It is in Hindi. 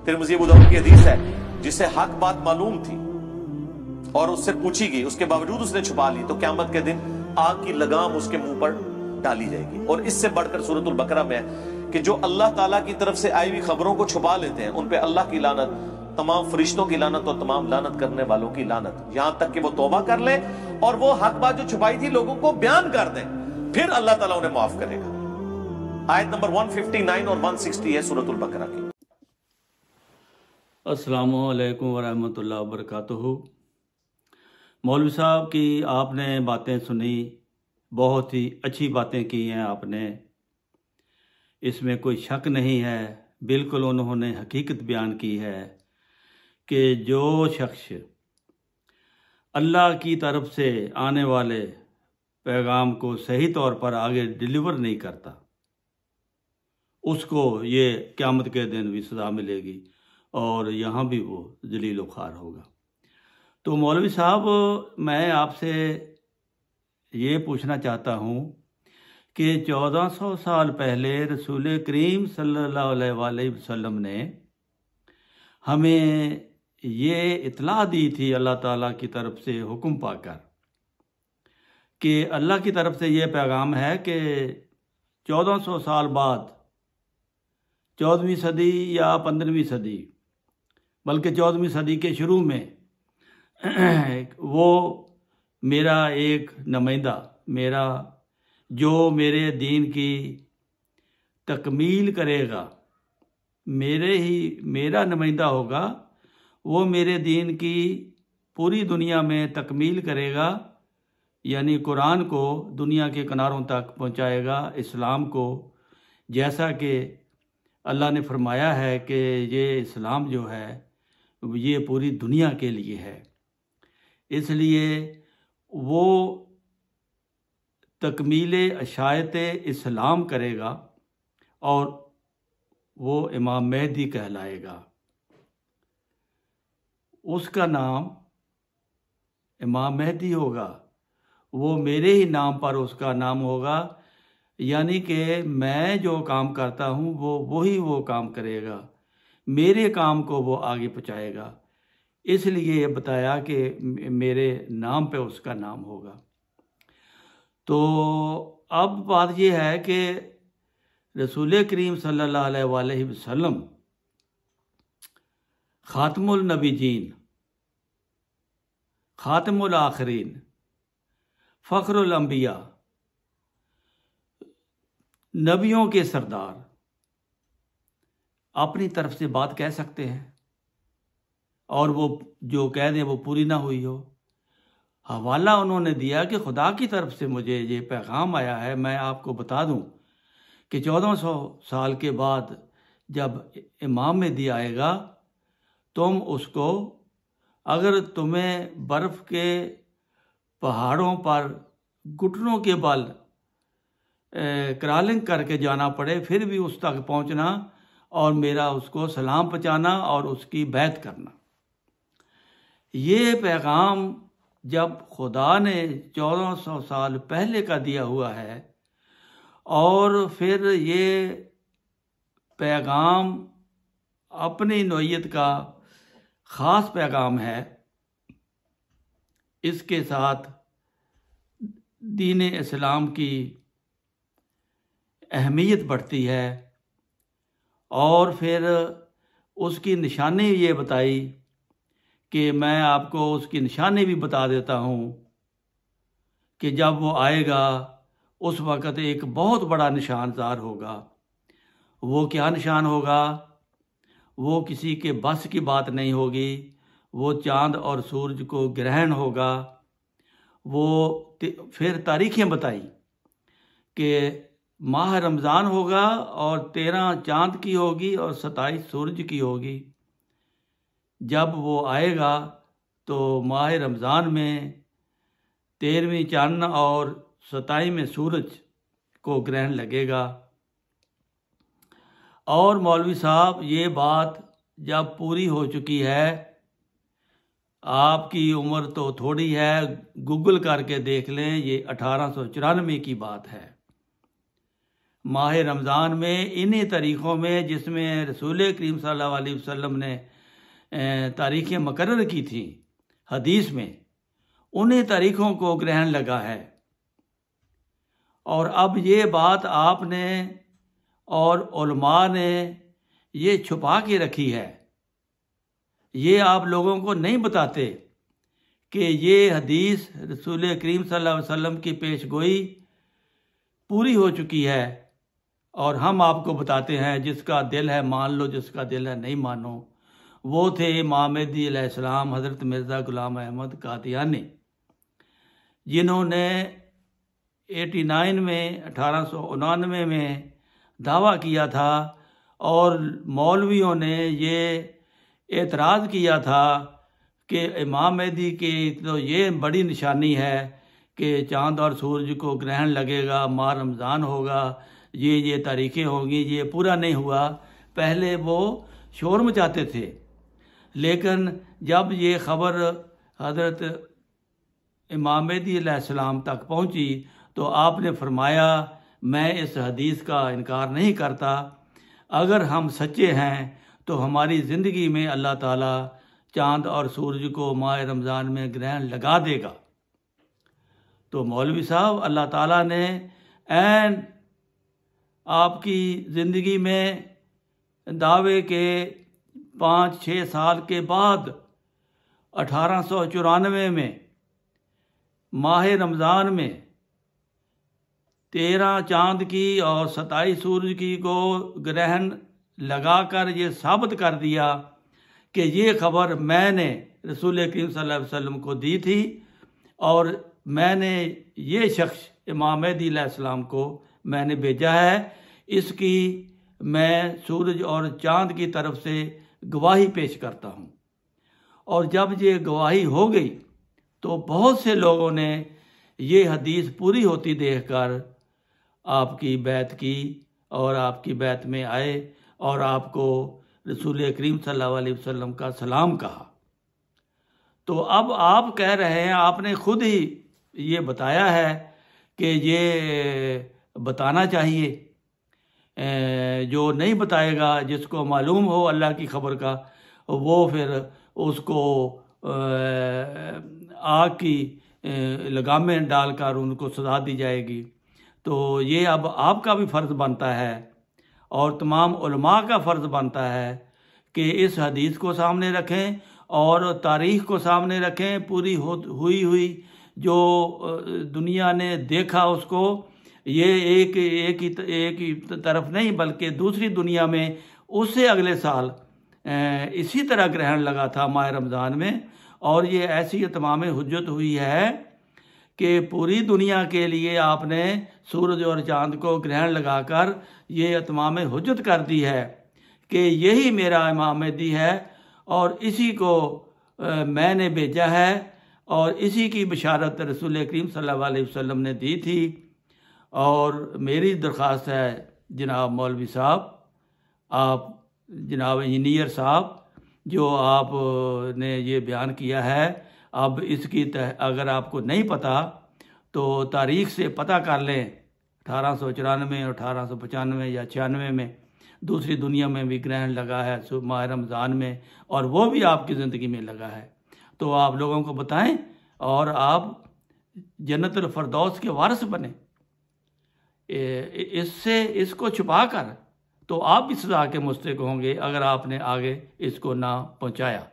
तिरमिज़ी अबू दाऊद की हदीस है, जिसे हक बात मालूम थी और उससे पूछी गई, उसके बावजूद उसने छुपा ली, तो क़यामत के दिन आग की लगाम उसके मुंह पर डाली जाएगी। और इससे बढ़कर सूरतुल बकरा में है कि जो अल्लाह ताला की तरफ से आई हुई खबरों को छुपा लेते हैं, उन पे अल्लाह की लानत, तमाम फरिश्तों की लानत और तमाम लानत करने वालों की लानत, यहां तक कि वो तौबा कर ले और वो हक बात जो छुपाई थी लोगों को बयान कर दें, फिर अल्लाह ताला उन्हें माफ करेगा। आयत नंबर 159 और 160 है सूरतुल बकरा की। अस्सलामु अलैकुम वरहमतुल्लाहि वबरकातुहू। मौलवी साहब की आपने बातें सुनी, बहुत ही अच्छी बातें की हैं आपने, इसमें कोई शक नहीं है। बिल्कुल उन्होंने हकीकत बयान की है कि जो शख्स अल्लाह की तरफ से आने वाले पैगाम को सही तौर पर आगे डिलीवर नहीं करता, उसको ये क़यामत के दिन भी सज़ा मिलेगी और यहाँ भी वो जलील ख़ार होगा। तो मौलवी साहब, मैं आपसे ये पूछना चाहता हूँ कि 1400 साल पहले रसूल करीम सल्लल्लाहु अलैहि वसल्लम ने हमें ये इत्तला दी थी अल्लाह ताला की तरफ से हुक्म पाकर कि अल्लाह की तरफ से ये पैगाम है कि 1400 साल बाद 14वीं सदी या 15वीं सदी, बल्कि 14वीं सदी के शुरू में वो मेरा एक नुमाइंदा, मेरा जो मेरे दीन की तकमील करेगा, मेरा नुमाइंदा होगा, वो मेरे दीन की पूरी दुनिया में तकमील करेगा, यानी कुरान को दुनिया के किनारों तक पहुंचाएगा, इस्लाम को, जैसा कि अल्लाह ने फरमाया है कि ये इस्लाम जो है ये पूरी दुनिया के लिए है। इसलिए वो तकमीले अशायत इस्लाम करेगा और वो इमाम मेहदी कहलाएगा। उसका नाम इमाम मेहदी होगा, वो मेरे ही नाम पर उसका नाम होगा, यानी कि मैं जो काम करता हूँ वो काम करेगा, मेरे काम को वो आगे पहुँचाएगा। इसलिए ये बताया कि मेरे नाम पे उसका नाम होगा। तो अब बात ये है कि रसूल करीम सल्लल्लाहु अलैहि वसल्लम ख़ातमुल नबीयीन, ख़ातमुल आखिरीन, फ़ख्रुल अंबिया, नबियों के सरदार, अपनी तरफ से बात कह सकते हैं और वो जो कह दें वो पूरी ना हुई हो। हवाला उन्होंने दिया कि खुदा की तरफ से मुझे ये पैगाम आया है। मैं आपको बता दूं कि 1400 साल के बाद जब इमाम मेहदी आएगा, तुम उसको, अगर तुम्हें बर्फ़ के पहाड़ों पर घुटनों के बल क्रॉलिंग करके जाना पड़े, फिर भी उस तक पहुंचना और मेरा उसको सलाम पहुंचाना और उसकी बैत करना। ये पैगाम जब खुदा ने 1400 साल पहले का दिया हुआ है और फिर ये पैगाम अपनी नौइयत का ख़ास पैगाम है, इसके साथ दीन इस्लाम की अहमियत बढ़ती है। और फिर उसकी निशानी ये बताई कि मैं आपको उसकी निशानी भी बता देता हूँ कि जब वो आएगा उस वक़्त एक बहुत बड़ा निशानदार होगा। वो क्या निशान होगा? वो किसी के बस की बात नहीं होगी। वो चाँद और सूरज को ग्रहण होगा। वो फिर तारीखें बताई कि माह रमज़ान होगा और 13 चाँद की होगी और 27 सूरज की होगी। जब वो आएगा तो माह रमज़ान में 13वीं चाँद और 27वें सूरज को ग्रहण लगेगा। और मौलवी साहब, ये बात जब पूरी हो चुकी है, आपकी उम्र तो थोड़ी है, गूगल करके देख लें, ये 1894 की बात है। माह रमज़ान में इन्हीं तरीक़ों में जिसमें रसूल करीम सल्लल्लाहु अलैहि वसल्लम ने तारीख़ें मुकर्रर की थी हदीस में, उन्हीं तरीक़ों को ग्रहण लगा है। और अब ये बात आपने और उलमा ने ये छुपा के रखी है, ये आप लोगों को नहीं बताते कि ये हदीस रसूल करीम सल्लल्लाहु अलैहि वसल्लम की पेशगोई पूरी हो चुकी है। और हम आपको बताते हैं, जिसका दिल है मान लो, जिसका दिल है नहीं मानो। वो थे इमाम मेहदी अलैहिस्सलाम हज़रत मिर्ज़ा ग़ुलाम अहमद कादियानी, जिन्होंने 1899 में दावा किया था और मौलवियों ने ये एतराज़ किया था कि इमाम मेहदी की तो ये बड़ी निशानी है कि चाँद और सूरज को ग्रहण लगेगा, माह रमज़ान होगा, ये तारीखें होंगी। ये पूरा नहीं हुआ। पहले वो शोर मचाते थे, लेकिन जब ये ख़बर हज़रत इमाम मेहदी अलैहिस्सलाम तक पहुंची तो आपने फरमाया, मैं इस हदीस का इनकार नहीं करता, अगर हम सच्चे हैं तो हमारी ज़िंदगी में अल्लाह ताला चाँद और सूरज को माह रमज़ान में ग्रहण लगा देगा। तो मौलवी साहब, अल्लाह ताला ने ऐन आपकी ज़िंदगी में दावे के 5-6 साल के बाद 1894 में माह रमज़ान में 13 चाँद की और 27 सूरज की को ग्रहण लगाकर ये साबित कर दिया कि ये ख़बर मैंने रसूल करीम सल्लल्लाहु अलैहि वसल्लम को दी थी और मैंने ये शख्स इमाम मेहदी अलैहिस्सलाम को मैंने भेजा है। इसकी मैं सूरज और चाँद की तरफ से गवाही पेश करता हूँ। और जब ये गवाही हो गई तो बहुत से लोगों ने ये हदीस पूरी होती देखकर आपकी बैत की और आपकी बैत में आए और आपको रसूल करीम सल्लल्लाहु अलैहि वसल्लम का सलाम कहा। तो अब आप कह रहे हैं, आपने खुद ही ये बताया है कि ये बताना चाहिए, जो नहीं बताएगा, जिसको मालूम हो अल्लाह की खबर का, वो फिर उसको आग की लगामें डालकर उनको सजा दी जाएगी। तो ये अब आपका भी फ़र्ज़ बनता है और तमाम उलमा का फ़र्ज़ बनता है कि इस हदीस को सामने रखें और तारीख़ को सामने रखें, पूरी हुई जो दुनिया ने देखा उसको। ये एक ही तरफ नहीं बल्कि दूसरी दुनिया में उससे अगले साल इसी तरह ग्रहण लगा था माह रमज़ान में। और ये ऐसी तमाम हुज्जत हुई है कि पूरी दुनिया के लिए आपने सूरज और चाँद को ग्रहण लगाकर ये तमाम हुज्जत कर दी है कि यही मेरा इमाम मेहदी है और इसी को मैंने भेजा है और इसी की बशारत रसूल करीम सल्लल्लाहु अलैहि वसल्लम ने दी थी। और मेरी दरख्वास्त है जनाब मौलवी साहब, आप जनाब इंजीनियर साहब, जो आपने ये बयान किया है, अब इसकी अगर आपको नहीं पता तो तारीख़ से पता कर लें। 1894 और 1895 या 96 में दूसरी दुनिया में भी ग्रहण लगा है माह रमज़ान में, और वो भी आपकी ज़िंदगी में लगा है। तो आप लोगों को बताएं और आप जन्नतुल फरदौस के वारिस बने। इससे इसको छुपा कर तो आप भी सज़ा के मुस्तहिक़ होंगे अगर आपने आगे इसको ना पहुंचाया।